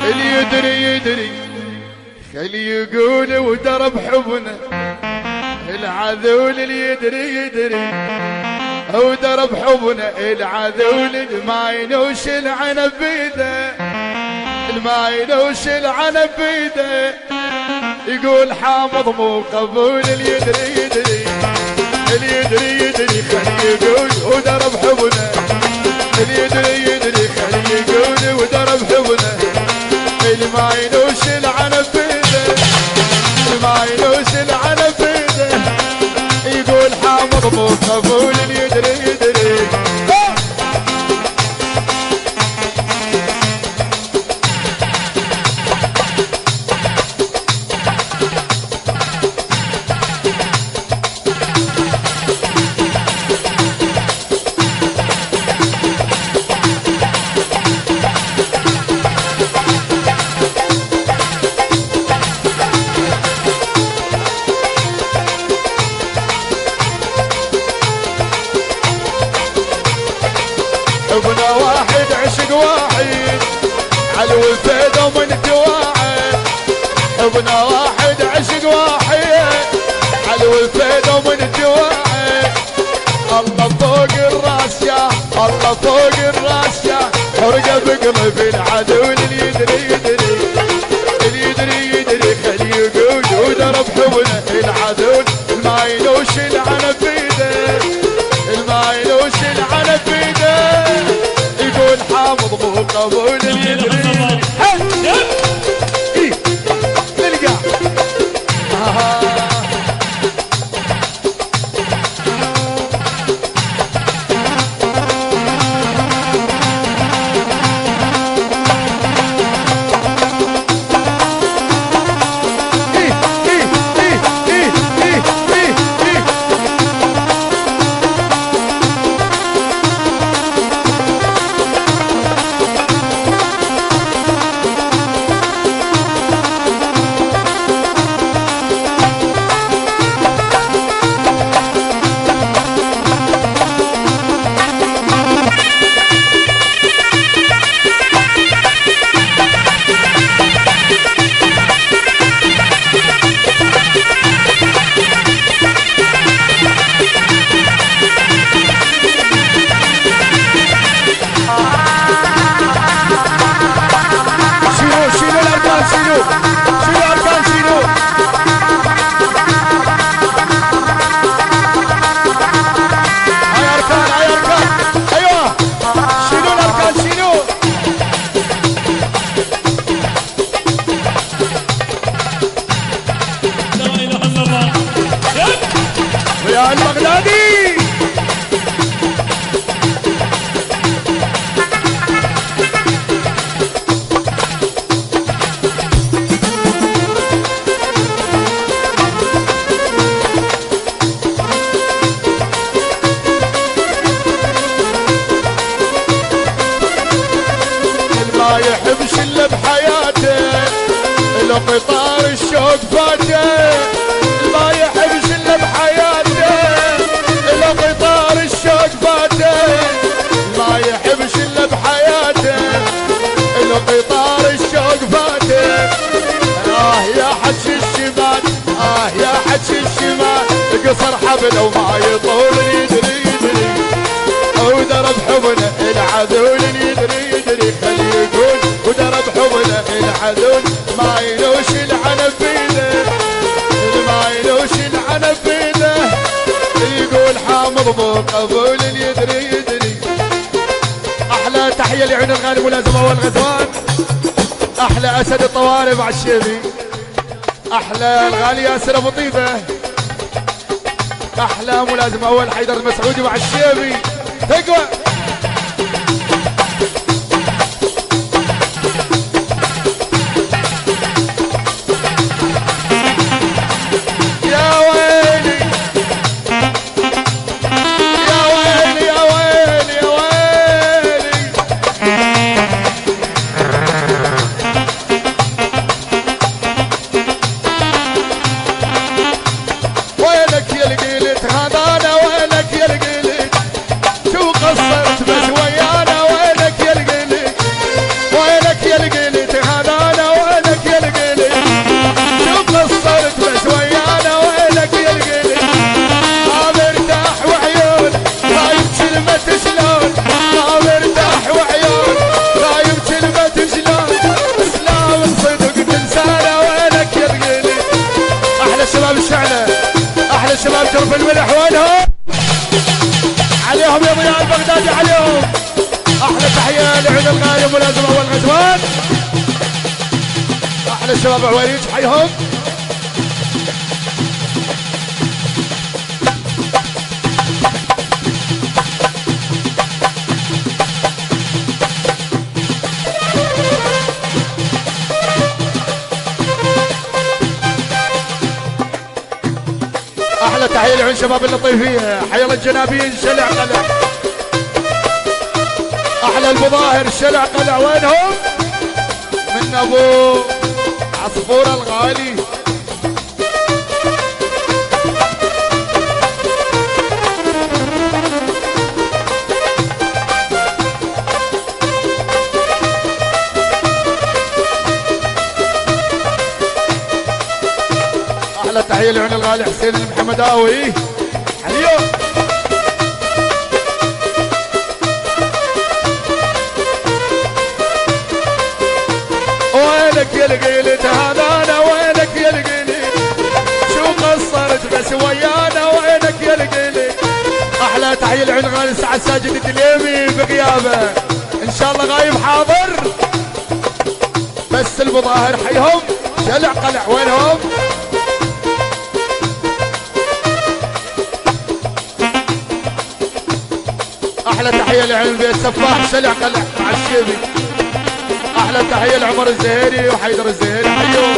اللي يدري يدري خلي يقول ودرب حبنا العذول اللي يدري يدري ودرب حبنا العذول ما ينوش العنب بيده ما ينوش العنب بيده يقول حامض مو قبول اللي يدري يدري اللي يدري يدري خلي يقول ودرب حبنا اللي يدري يدري خلي يقول ودرب حبنا اللي ما ينوش العنب بيده ما ينوش العنب بيده يقول حامض مو قبول اللي يدري يدري ابنا واحد عشق واحد علو الفيدا ومن تواعد ابنا واحد عشق واحد علو الفيدا ومن تواعد الله فوق الراس يا الله فوق الراس يا حرقه بقلب العدو اللي يدري يدري اللي يدري يدري خلي يقول ودرب حبنا العدو ما ينوش العنب بيده ما ينوش العنب بيده يقول حامض مو قبول اللي يدري نلقى يا البغدادي ما يحبش الا بحياته لو قطار الشوق فاته ما يحبش الا بحياته لو قطار الشوق فاته ما يحبش الا بحياته لو قطار الشوق فاته يا حج الشمال يا حج الشمال قصر حبل وما يطول يدري يدري ودرب حبنا العذول يدري يدري خلي يقول ودرب حبنا العذول ما ينوش العنب بيده ما ينوش العنب بيده يقول حامض مو قبول يدري يدري احلى تحيه لعيون الغالي ملازمه والغزوان احلى اسد الطوارئ مع الشيبي احلى الغالي ياسر ابو طيبه احلى ملازم اول حيدر المسعودي مع الشيبي تقوى يا ويلي يا ويلي يا ويلي يا ويلي وينك يا القيلت هذا انا وينك يا القيلت شو قصة اشرف الملح وينهم؟ عليهم يا ضياء البغدادي عليهم. احلى تحيه لعيد الغالي ملازم اول غزوان. احلى الشباب عويريج حيهم. احلى تحيه لعيون شباب اللطيفيه. حي الله الجنابين شلع قلع. احلى المظاهر شلع قلع وينهم؟ من ابو عصفور الغالي. احلى تحيه لعيون الغالي حسين المحمداوي اليوم. وينك يا القيلد هذا انا وينك يا القيلد شو قصرت بس ويانا وينك يا القيلد. احلى تحيه لعيون الغالي سعد ساجد الدليمي بغيابه ان شاء الله غايب حاضر. بس المظاهر حيهم شلع قلع وينهم؟ احلى تحيه لعين بيت سفاح شلع قلع مع الشيبي. احلى تحيه لعمر الزهيري وحيدر الزهيري حيهم.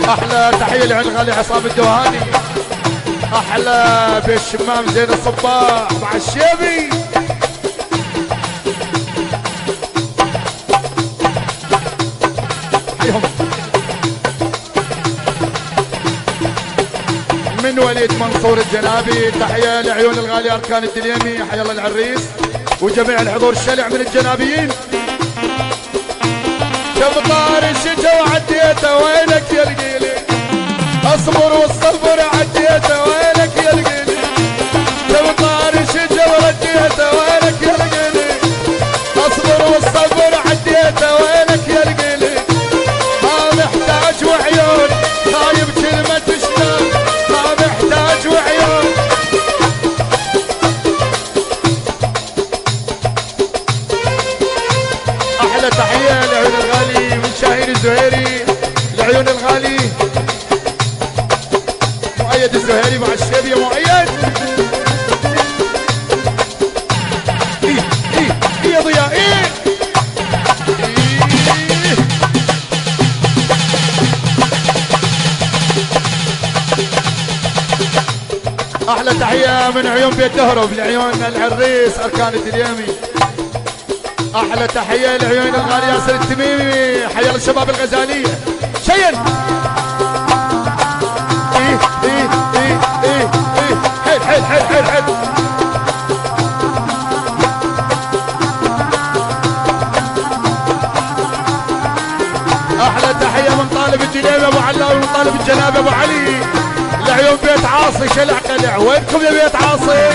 احلى تحيه لعين الغالي عصام الدوهاني. احلى بيت شمام زين الصباح مع الشيبي. حيهم. من وليد منصور الجنابي تحيه لعيون الغالي اركان الدليمي حي الله العريس وجميع الحضور الشلع من الجنابيين. شمطار الشجا وعديته وينك يا القيلي اصبر والصبر عديته وينك يا القيلي. شمطار الشجا وعديته وينك يا القيلي اصبر والصبر عديته وينك يا القيلي. ما محتاج وعيون خايب كلمة شلون ما محتاج وعيون. احلى تحيه لعيون الغالي من شاهين الزهيري لعيون الغالي مؤيد الزهيري مع الشيبي يا مؤيد. ايه يا ضياء ايه. احلى تحيه من عيون بيت دهرب لعيون العريس اركان الدليمي. احلى تحيه لعيون الغالي ياسر التميمي حي الله الشباب الغزاليه شين. ايه ايه ايه ايه ايه حيل حيل حيل حيل حيل. احلى تحيه من طالب الدليمي ابو علاوي ومن طالب الجناب ابو علي لعيون بيت عاصي شلع قلع. وينكم يا بيت عاصي؟